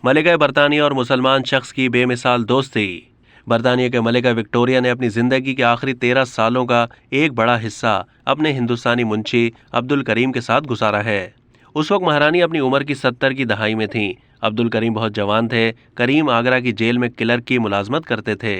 मलिका बरतानिया और मुसलमान शख्स की बेमिसाल दोस्ती। बरतानिया के मलिका विक्टोरिया ने अपनी जिंदगी के आखिरी 13 सालों का एक बड़ा हिस्सा अपने हिंदुस्तानी मुंशी अब्दुल करीम के साथ गुजारा है। उस वक्त महारानी अपनी उम्र की 70 की दहाई में थीं। अब्दुल करीम बहुत जवान थे। करीम आगरा की जेल में क्लर्क की मुलाजमत करते थे।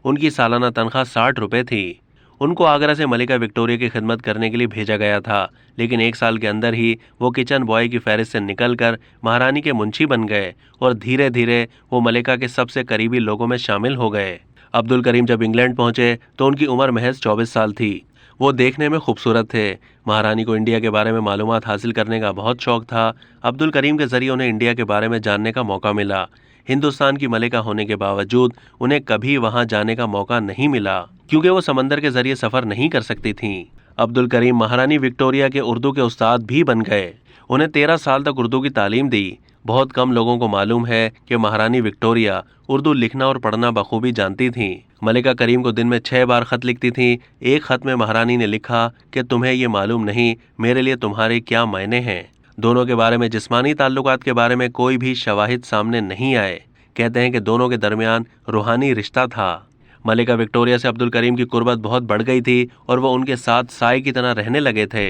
उनकी सालाना तनख्वाह 60 रुपए थी। उनको आगरा से मलिका विक्टोरिया की खिदमत करने के लिए भेजा गया था, लेकिन 1 साल के अंदर ही वो किचन बॉय की फहरिस्त से निकलकर महारानी के मुंशी बन गए और धीरे धीरे वो मलिका के सबसे करीबी लोगों में शामिल हो गए। अब्दुल करीम जब इंग्लैंड पहुंचे तो उनकी उम्र महज 24 साल थी। वो देखने में खूबसूरत थे। महारानी को इंडिया के बारे में मालूमात हासिल करने का बहुत शौक था। अब्दुल करीम के जरिए उन्हें इंडिया के बारे में जानने का मौका मिला। हिंदुस्तान की मलिका होने के बावजूद उन्हें कभी वहां जाने का मौका नहीं मिला, क्योंकि वो समंदर के जरिए सफर नहीं कर सकती थीं। अब्दुल करीम महारानी विक्टोरिया के उर्दू के उस्ताद भी बन गए। उन्हें 13 साल तक उर्दू की तालीम दी। बहुत कम लोगों को मालूम है कि महारानी विक्टोरिया उर्दू लिखना और पढ़ना बखूबी जानती थीं। मलिका करीम को दिन में 6 बार खत लिखती थीं। एक खत में महारानी ने लिखा कि तुम्हें ये मालूम नहीं मेरे लिए तुम्हारे क्या मायने हैं। दोनों के बारे में जिस्मानी ताल्लुकात के बारे में कोई भी शवाहिद सामने नहीं आए। कहते हैं कि दोनों के दरमियान रूहानी रिश्ता था। मलिका विक्टोरिया से अब्दुल करीम की कुर्बत बहुत बढ़ गई थी और वो उनके साथ साए की तरह रहने लगे थे।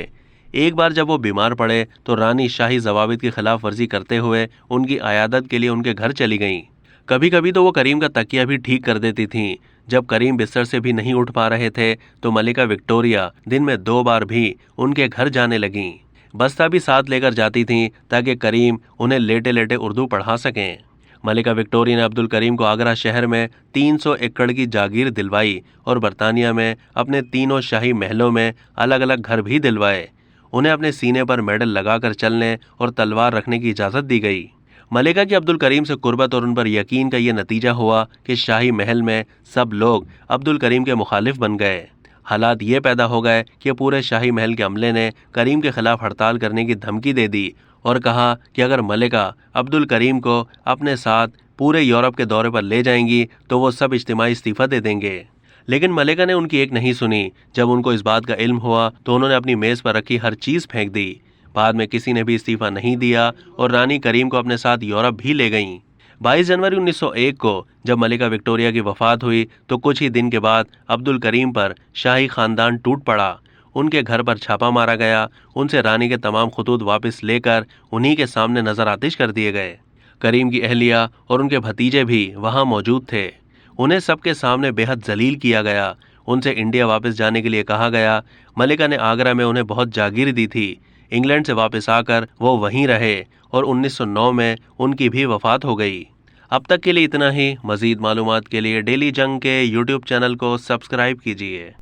एक बार जब वो बीमार पड़े तो रानी शाही जवाबित की खिलाफ वर्जी करते हुए उनकी आयादत के लिए उनके घर चली गईं। कभी कभी तो वो करीम का तकिया भी ठीक कर देती थीं। जब करीम बिस्तर से भी नहीं उठ पा रहे थे तो मलिका विक्टोरिया दिन में 2 बार भी उनके घर जाने लगीं। बस्ता भी साथ लेकर जाती थीं ताकि करीम उन्हें लेटे लेटे उर्दू पढ़ा सकें। मलिका विक्टोरिया ने अब्दुल करीम को आगरा शहर में 300 एकड़ की जागीर दिलवाई और बरतानिया में अपने तीनों शाही महलों में अलग अलग घर भी दिलवाए। उन्हें अपने सीने पर मेडल लगाकर चलने और तलवार रखने की इजाज़त दी गई। मलिका की अब्दुल करीम से कुर्बत और उन पर यकीन का ये नतीजा हुआ कि शाही महल में सब लोग अब्दुल करीम के मुखालिफ बन गए। हालात ये पैदा हो गए कि पूरे शाही महल के अमले ने करीम के खिलाफ हड़ताल करने की धमकी दे दी और कहा कि अगर मलिका अब्दुल करीम को अपने साथ पूरे यूरोप के दौरे पर ले जाएंगी तो वो सब इज्तिमाई इस्तीफा दे देंगे। लेकिन मलिका ने उनकी एक नहीं सुनी। जब उनको इस बात का इल्म हुआ तो उन्होंने अपनी मेज़ पर रखी हर चीज़ फेंक दी। बाद में किसी ने भी इस्तीफा नहीं दिया और रानी करीम को अपने साथ यूरोप भी ले गईं। 22 जनवरी 1901 को जब मलिका विक्टोरिया की वफात हुई तो कुछ ही दिन के बाद अब्दुल करीम पर शाही खानदान टूट पड़ा। उनके घर पर छापा मारा गया। उनसे रानी के तमाम खतूत वापस लेकर उन्हीं के सामने नजर आतिश कर दिए गए। करीम की अहलिया और उनके भतीजे भी वहां मौजूद थे। उन्हें सबके सामने बेहद जलील किया गया। उनसे इंडिया वापस जाने के लिए कहा गया। मलिका ने आगरा में उन्हें बहुत जागीर दी थी। इंग्लैंड से वापस आकर वो वहीं रहे और 1909 में उनकी भी वफात हो गई। अब तक के लिए इतना ही। मजीद मालूमात के लिए डेली जंग के यूट्यूब चैनल को सब्सक्राइब कीजिए।